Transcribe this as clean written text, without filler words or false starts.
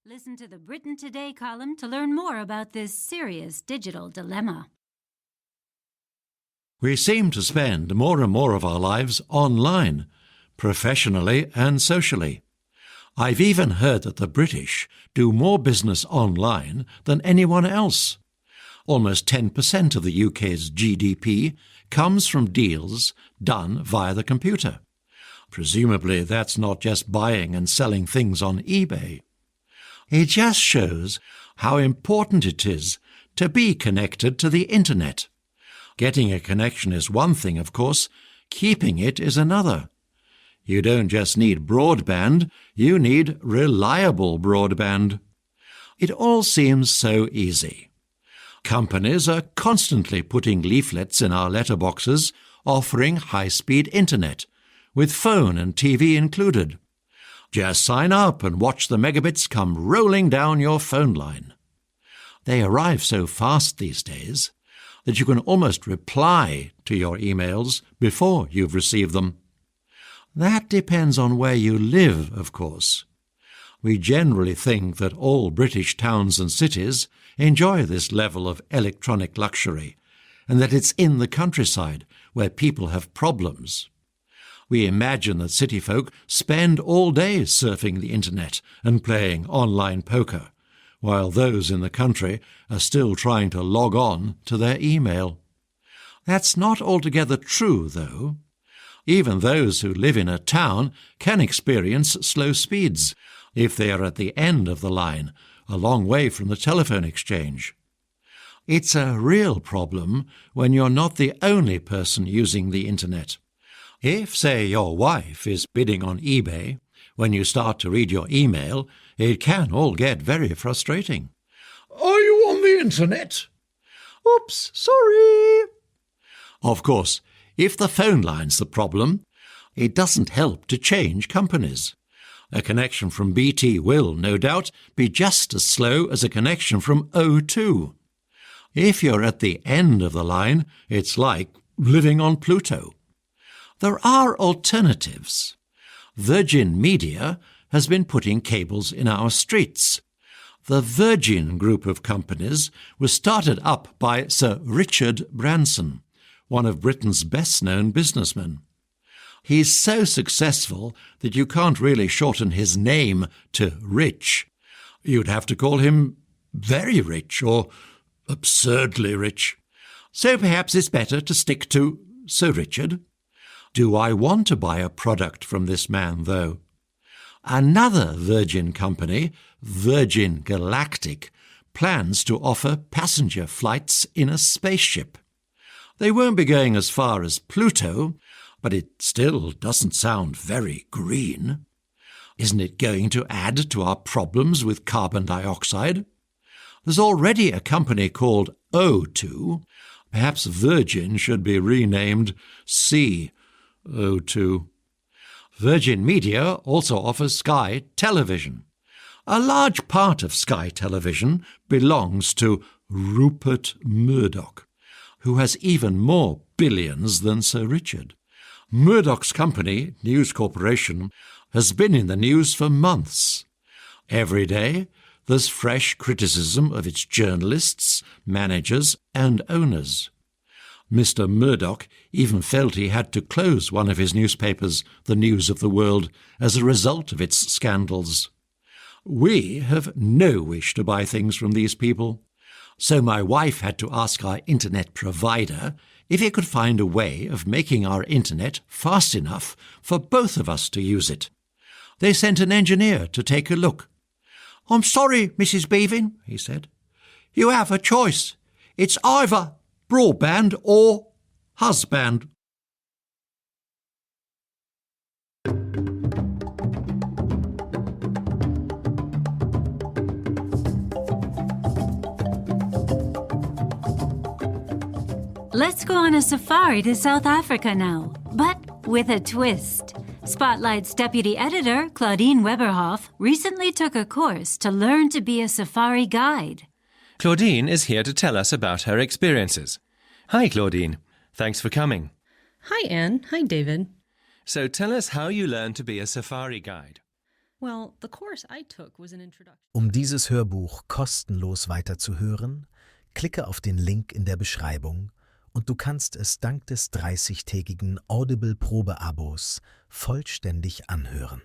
Listen to the Britain Today column to learn more about this serious digital dilemma. We seem to spend more and more of our lives online, professionally and socially. I've even heard that the British do more business online than anyone else. Almost 10% of the UK's GDP comes from deals done via the computer. Presumably that's not just buying and selling things on eBay. It just shows how important it is to be connected to the internet. Getting a connection is one thing, of course. Keeping it is another. You don't just need broadband, you need reliable broadband. It all seems so easy. Companies are constantly putting leaflets in our letterboxes offering high-speed internet, with phone and TV included. Just sign up and watch the megabits come rolling down your phone line. They arrive so fast these days that you can almost reply to your emails before you've received them. That depends on where you live, of course. We generally think that all British towns and cities enjoy this level of electronic luxury, and that it's in the countryside where people have problems. We imagine that city folk spend all day surfing the internet and playing online poker, while those in the country are still trying to log on to their email. That's not altogether true, though. Even those who live in a town can experience slow speeds if they are at the end of the line, a long way from the telephone exchange. It's a real problem when you're not the only person using the internet. If, say, your wife is bidding on eBay, when you start to read your email, it can all get very frustrating. Are you on the internet? Oops, sorry. Of course, if the phone line's the problem, it doesn't help to change companies. A connection from BT will, no doubt, be just as slow as a connection from O2. If you're at the end of the line, it's like living on Pluto. There are alternatives. Virgin Media has been putting cables in our streets. The Virgin group of companies was started up by Sir Richard Branson, one of Britain's best-known businessmen. He's so successful that you can't really shorten his name to Rich. You'd have to call him very rich or absurdly rich. So perhaps it's better to stick to Sir Richard. Do I want to buy a product from this man, though? Another Virgin company, Virgin Galactic, plans to offer passenger flights in a spaceship. They won't be going as far as Pluto, but it still doesn't sound very green. Isn't it going to add to our problems with carbon dioxide? There's already a company called O2. Perhaps Virgin should be renamed O2. Virgin Media also offers Sky Television. A large part of Sky Television belongs to Rupert Murdoch, who has even more billions than Sir Richard. Murdoch's company, News Corporation, has been in the news for months. Every day, there's fresh criticism of its journalists, managers and owners. Mr. Murdoch even felt he had to close one of his newspapers, The News of the World, as a result of its scandals. We have no wish to buy things from these people, so my wife had to ask our internet provider if he could find a way of making our internet fast enough for both of us to use it. They sent an engineer to take a look. "I'm sorry, Mrs. Bevan," he said. "You have a choice. It's either broadband or husband." Let's go on a safari to South Africa now, but with a twist. Spotlight's deputy editor, Claudine Weberhoff, recently took a course to learn to be a safari guide. Claudine is here to tell us about her experiences. Hi, Claudine. Thanks for coming. Hi, Anne. Hi, David. So tell us how you learned to be a safari guide. Well, the course I took was an introduction. Um dieses Hörbuch kostenlos weiterzuhören, klicke auf den Link in der Beschreibung und du kannst es dank des 30-tägigen Audible-Probeabos vollständig anhören.